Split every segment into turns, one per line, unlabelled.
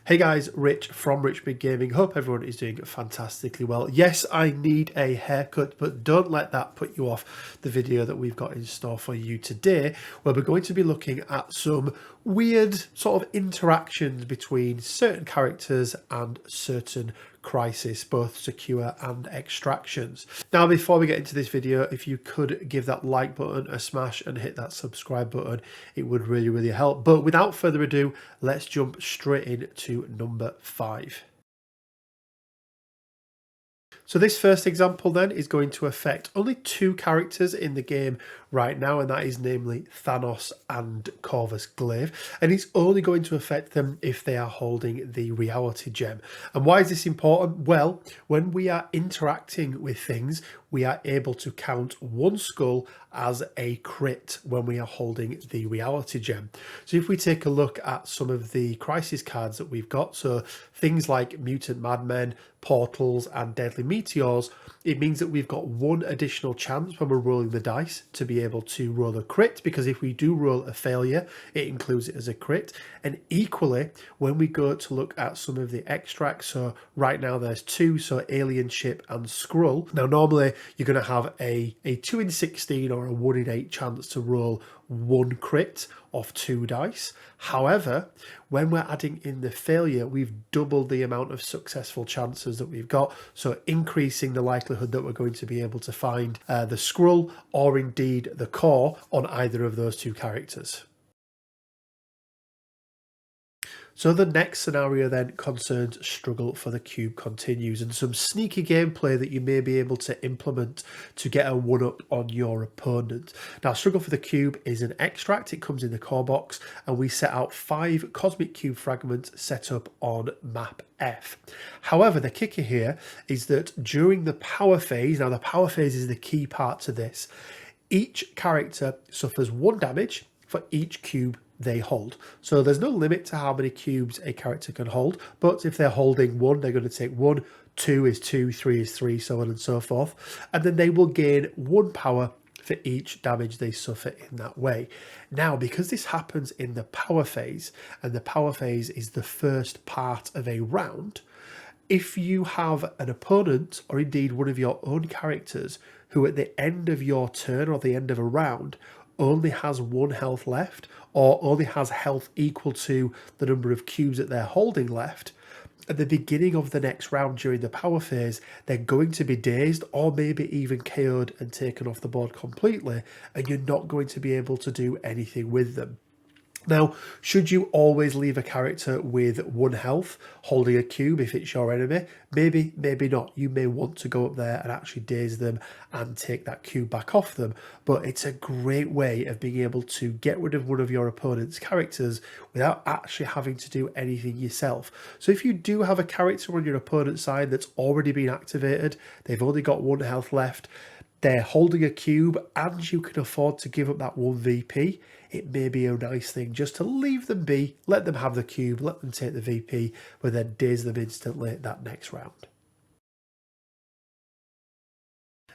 Hey guys, Rich from Rich Big Gaming. Hope everyone is doing fantastically well. Yes, I need a haircut, but don't let that put you off the video that we've got in store for you today, where we're going to be looking at some weird sort of interactions between certain characters and certain crisis, both secure and extractions. Now, before we get into this video, if you could give that like button a smash and hit that subscribe button, it would really help. But without further ado, let's jump straight into number 5. So this first example then is going to affect only 2 characters in the game right now, and that is namely Thanos and Corvus Glaive, and it's only going to affect them if they are holding the reality gem. And why is this important? Well, when we are interacting with things, we are able to count one skull as a crit when we are holding the reality gem. So if we take a look at some of the crisis cards that we've got, so things like Mutant Madmen, Portals and Deadly Meteors, it means that we've got one additional chance when we're rolling the dice to be able to roll a crit, because if we do roll a failure, it includes it as a crit. And equally, when we go to look at some of the extracts, so right now there's 2, so Alien Ship and Skrull. Now normally you're going to have a 2 in 16 or a 1 in 8 chance to roll 1 crit off 2 dice. However, when we're adding in the failure, we've doubled the amount of successful chances that we've got, so increasing the likelihood that we're going to be able to find the Skrull or indeed the core on either of those 2 characters. So the next scenario then concerns struggle for the cube continues and some sneaky gameplay that you may be able to implement to get a 1-up on your opponent. Now, struggle for the cube is an extract. It comes in the core box, and we set out 5 cosmic cube fragments set up on map F. However, the kicker here is that during the power phase, now the power phase is the key part to this, each character suffers 1 damage for each cube they hold. So there's no limit to how many cubes a character can hold, but if they're holding 1, they're going to take 1, 2 is 2, 3 is 3, so on and so forth, and then they will gain 1 power for each damage they suffer in that way. Now, because this happens in the power phase, and the power phase is the first part of a round, if you have an opponent or indeed one of your own characters who at the end of your turn or the end of a round only has 1 health left, or only has health equal to the number of cubes that they're holding left, at the beginning of the next round during the power phase, they're going to be dazed or maybe even KO'd and taken off the board completely, and you're not going to be able to do anything with them. Now, should you always leave a character with 1 health holding a cube if it's your enemy? Maybe, maybe not. You may want to go up there and actually daze them and take that cube back off them, but it's a great way of being able to get rid of one of your opponent's characters without actually having to do anything yourself. So if you do have a character on your opponent's side that's already been activated, they've only got 1 health left, they're holding a cube, and you can afford to give up that 1 VP, it may be a nice thing just to leave them be, let them have the cube, let them take the VP, but then daze them instantly that next round.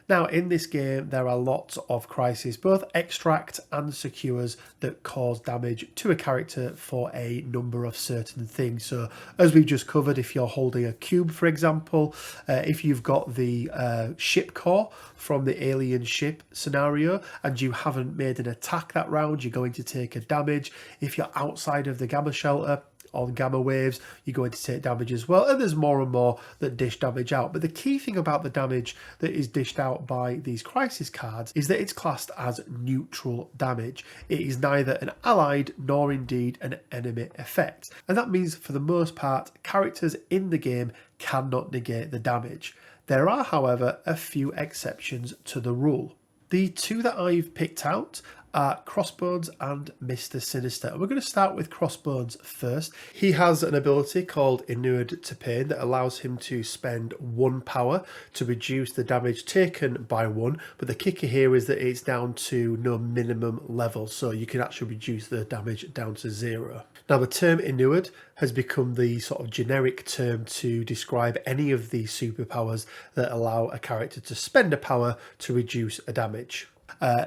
Now, in this game, there are lots of crises, both extract and secures, that cause damage to a character for a number of certain things. So, as we've just covered, if you're holding a cube, for example, if you've got the ship core from the alien ship scenario and you haven't made an attack that round, you're going to take a damage. If you're outside of the gamma shelter, on gamma waves, you're going to take damage as well, and there's more and more that dish damage out. But the key thing about the damage that is dished out by these crisis cards is that it's classed as neutral damage. It is neither an allied nor indeed an enemy effect, and that means for the most part characters in the game cannot negate the damage. There are, however, a few exceptions to the rule. The 2 that I've picked out are Crossbones and Mr. Sinister. We're going to start with Crossbones first. He has an ability called Inured to Pain that allows him to spend 1 power to reduce the damage taken by 1, but the kicker here is that it's down to no minimum level, so you can actually reduce the damage down to 0. Now, the term Inured has become the sort of generic term to describe any of these superpowers that allow a character to spend a power to reduce a damage.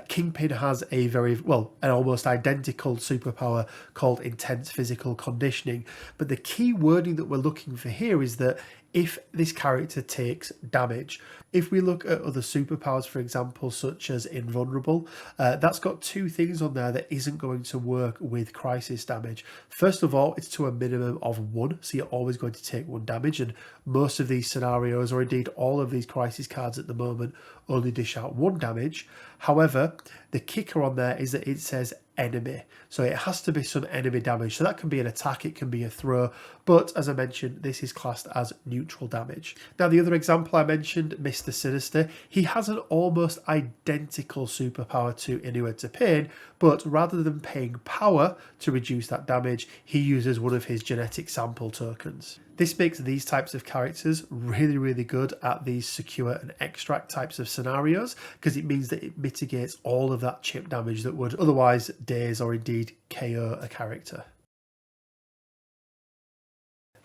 Kingpin has a an almost identical superpower called intense physical conditioning. But the key wording that we're looking for here is that if this character takes damage. If we look at other superpowers, for example, such as invulnerable, that's got two things on there that isn't going to work with crisis damage. First of all, it's to a minimum of 1, so you're always going to take 1 damage, and most of these scenarios, or indeed all of these crisis cards at the moment, only dish out 1 damage. However, the kicker on there is that it says enemy, so it has to be some enemy damage. So that can be an attack, it can be a throw, but as I mentioned, this is classed as neutral damage. Now, the other example I mentioned, Mr. Sinister, he has an almost identical superpower to Inuit to Pain, but rather than paying power to reduce that damage, he uses one of his genetic sample tokens. This makes these types of characters really, really good at these secure and extract types of scenarios, because it means that it mitigates all of that chip damage that would otherwise daze or indeed KO a character.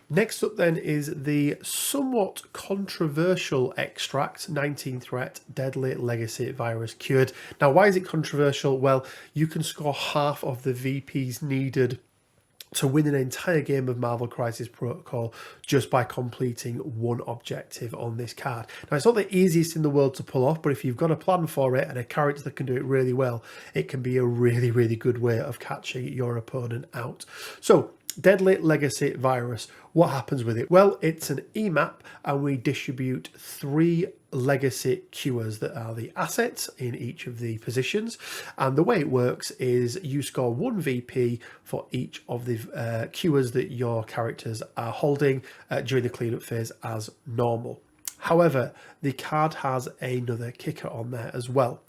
Next up then is the somewhat controversial extract, 19 threat, deadly legacy virus cured. Now, why is it controversial? Well, you can score half of the VPs needed to win an entire game of Marvel Crisis Protocol just by completing 1 objective on this card. Now, it's not the easiest in the world to pull off, but if you've got a plan for it and a character that can do it really well, it can be a really, really good way of catching your opponent out. So, Deadly Legacy Virus, what happens with it? Well, it's an EMAP, and we distribute 3 legacy cures that are the assets in each of the positions. And the way it works is you score 1 VP for each of the cures that your characters are holding during the cleanup phase as normal. However, the card has another kicker on there as well.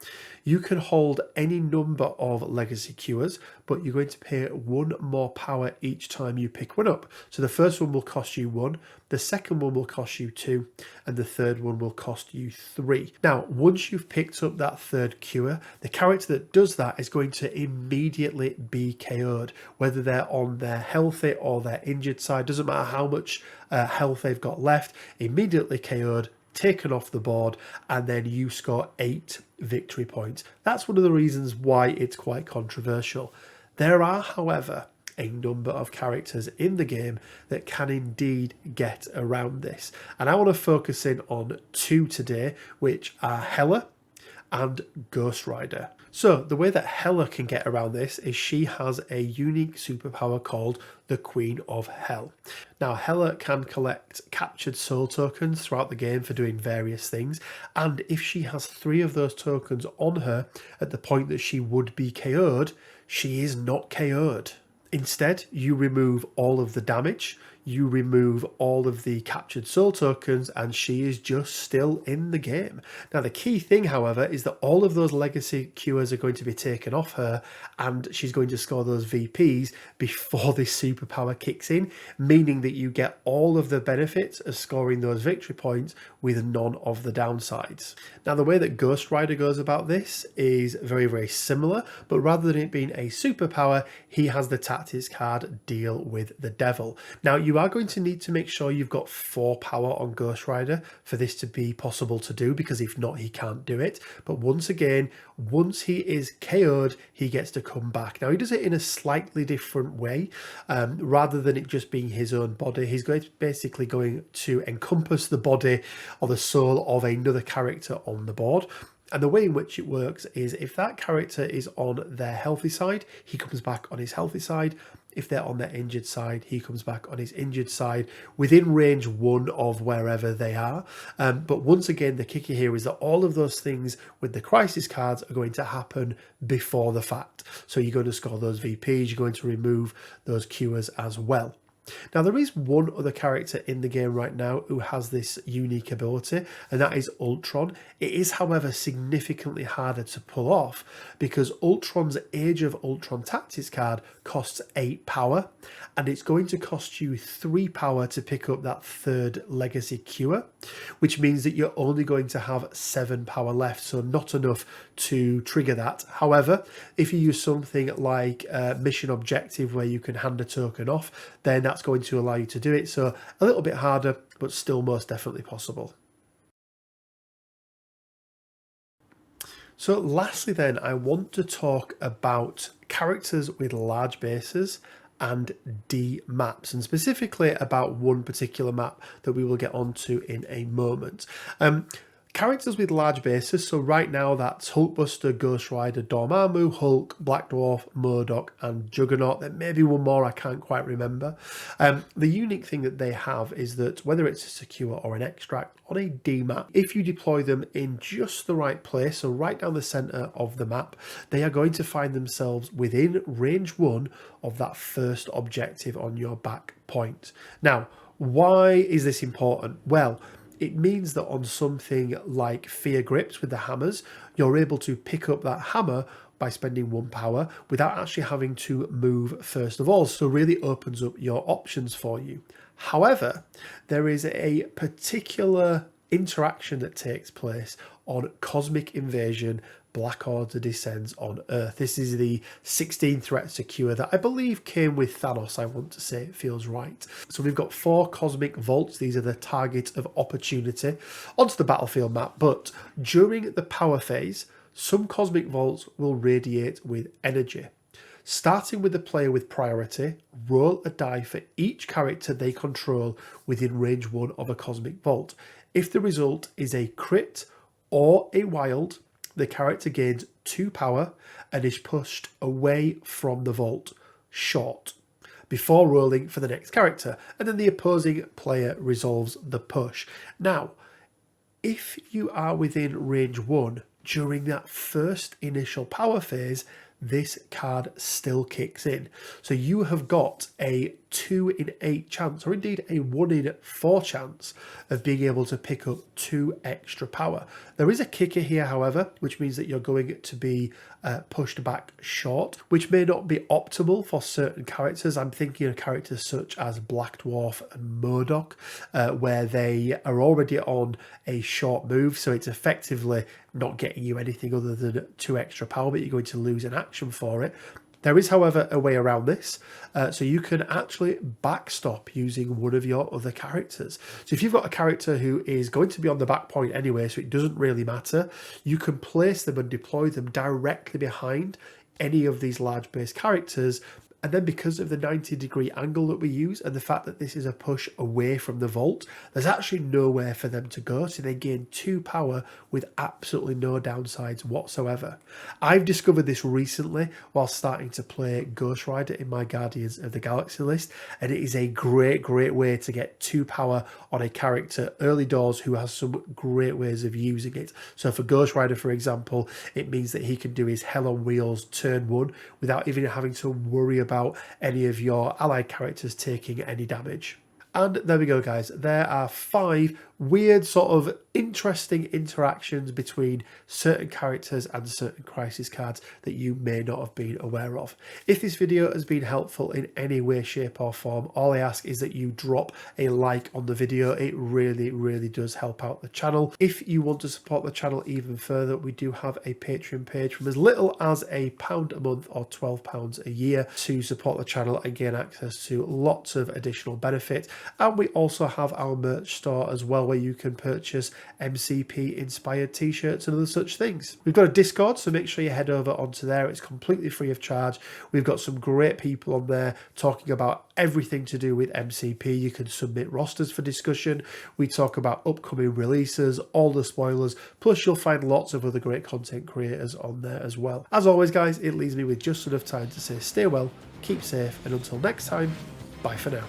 You can hold any number of legacy cures, but you're going to pay 1 more power each time you pick one up. So the first one will cost you 1, the second one will cost you 2, and the third one will cost you 3. Now, once you've picked up that third cure, the character that does that is going to immediately be KO'd, whether they're on their healthy or their injured side. Doesn't matter how much health they've got left, immediately KO'd, taken off the board, and then you score 8 victory points. That's one of the reasons why it's quite controversial. There are, however, a number of characters in the game that can indeed get around this. And I want to focus in on 2 today, which are Hela and Ghost Rider. So the way that Hela can get around this is she has a unique superpower called the Queen of Hell. Now, Hela can collect captured soul tokens throughout the game for doing various things, and if she has 3 of those tokens on her at the point that she would be KO'd, she is not KO'd. Instead, you remove all of the damage, you remove all of the captured soul tokens, and she is just still in the game. Now, the key thing, however, is that all of those legacy cures are going to be taken off her, and she's going to score those VPs before this superpower kicks in, meaning that you get all of the benefits of scoring those victory points with none of the downsides. Now, the way that Ghost Rider goes about this is very, very similar, but rather than it being a superpower, he has the tactics card Deal with the Devil. Now, you are going to need to make sure you've got 4 power on Ghost Rider for this to be possible to do, because if not, he can't do it. But once again, once he is KO'd, he gets to come back. Now, he does it in a slightly different way. Rather than it just being his own body, he's basically going to encompass the body or the soul of another character on the board. And the way in which it works is if that character is on their healthy side, he comes back on his healthy side. If they're on their injured side, he comes back on his injured side within range 1 of wherever they are. But once again, the kicker here is that all of those things with the crisis cards are going to happen before the fact. So you're going to score those VPs, you're going to remove those cures as well. Now, there is one other character in the game right now who has this unique ability, and that is Ultron. It is, however, significantly harder to pull off because Ultron's Age of Ultron tactics card costs 8 power, and it's going to cost you 3 power to pick up that third legacy cure, which means that you're only going to have 7 power left, so not enough to trigger that. However, if you use something like Mission Objective where you can hand a token off, then that's going to allow you to do it. So a little bit harder, but still most definitely possible. So lastly then, I want to talk about characters with large bases and D maps, and specifically about one particular map that we will get onto in a moment. Characters with large bases, so right now that's Hulkbuster, Ghost Rider, Dormammu, Hulk, Black Dwarf, Modok, and Juggernaut. There may be one more, I can't quite remember. The unique thing that they have is that whether it's a secure or an extract on a D map, if you deploy them in just the right place, so right down the centre of the map, they are going to find themselves within range 1 of that first objective on your back point. Now, why is this important? Well, it means that on something like Fear Grips with the hammers, you're able to pick up that hammer by spending 1 power without actually having to move first of all. So really opens up your options for you. However, there is a particular interaction that takes place on Cosmic Invasion Black Order Descends on Earth. This is the 16 threat secure that I believe came with Thanos, I want to say, it feels right. So we've got 4 cosmic vaults. These are the target of opportunity onto the battlefield map, but during the power phase, some cosmic vaults will radiate with energy. Starting with the player with priority, roll a die for each character they control within range 1 of a cosmic vault. If the result is a crit or a wild, the character gains 2 power and is pushed away from the vault, short, before rolling for the next character, and then the opposing player resolves the push. Now, if you are within range 1 during that first initial power phase, this card still kicks in. So you have got a 2 in 8 chance, or indeed a 1 in 4 chance of being able to pick up 2 extra power. There is a kicker here, however, which means that you're going to be pushed back short, which may not be optimal for certain characters. I'm thinking of characters such as Black Dwarf and Modok, where they are already on a short move, so it's effectively not getting you anything other than 2 extra power, but you're going to lose an action for it. There is, however, a way around this, so you can actually backstop using one of your other characters. So if you've got a character who is going to be on the back point anyway, so it doesn't really matter, you can place them and deploy them directly behind any of these large base characters. And then because of the 90-degree angle that we use and the fact that this is a push away from the vault, there's actually nowhere for them to go, so they gain 2 power with absolutely no downsides whatsoever. I've discovered this recently while starting to play Ghost Rider in my Guardians of the Galaxy list, and it is a great way to get 2 power on a character early doors who has some great ways of using it. So for Ghost Rider, for example, it means that he can do his Hell on Wheels turn 1 without even having to worry about any of your allied characters taking any damage. And there we go, guys. There are 5 weird, sort of interesting interactions between certain characters and certain crisis cards that you may not have been aware of. If this video has been helpful in any way, shape or form, all I ask is that you drop a like on the video. It really does help out the channel. If you want to support the channel even further, we do have a Patreon page from as little as £1 a month or £12 a year to support the channel and gain access to lots of additional benefits. And we also have our merch store as well, where you can purchase MCP inspired t-shirts and other such things. We've got a Discord, so make sure you head over onto there. It's completely free of charge. We've got some great people on there talking about everything to do with MCP. You can submit rosters for discussion. We talk about upcoming releases, all the spoilers, plus you'll find lots of other great content creators on there as well. As always, guys, it leaves me with just enough time to say stay well, keep safe, and until next time, bye for now.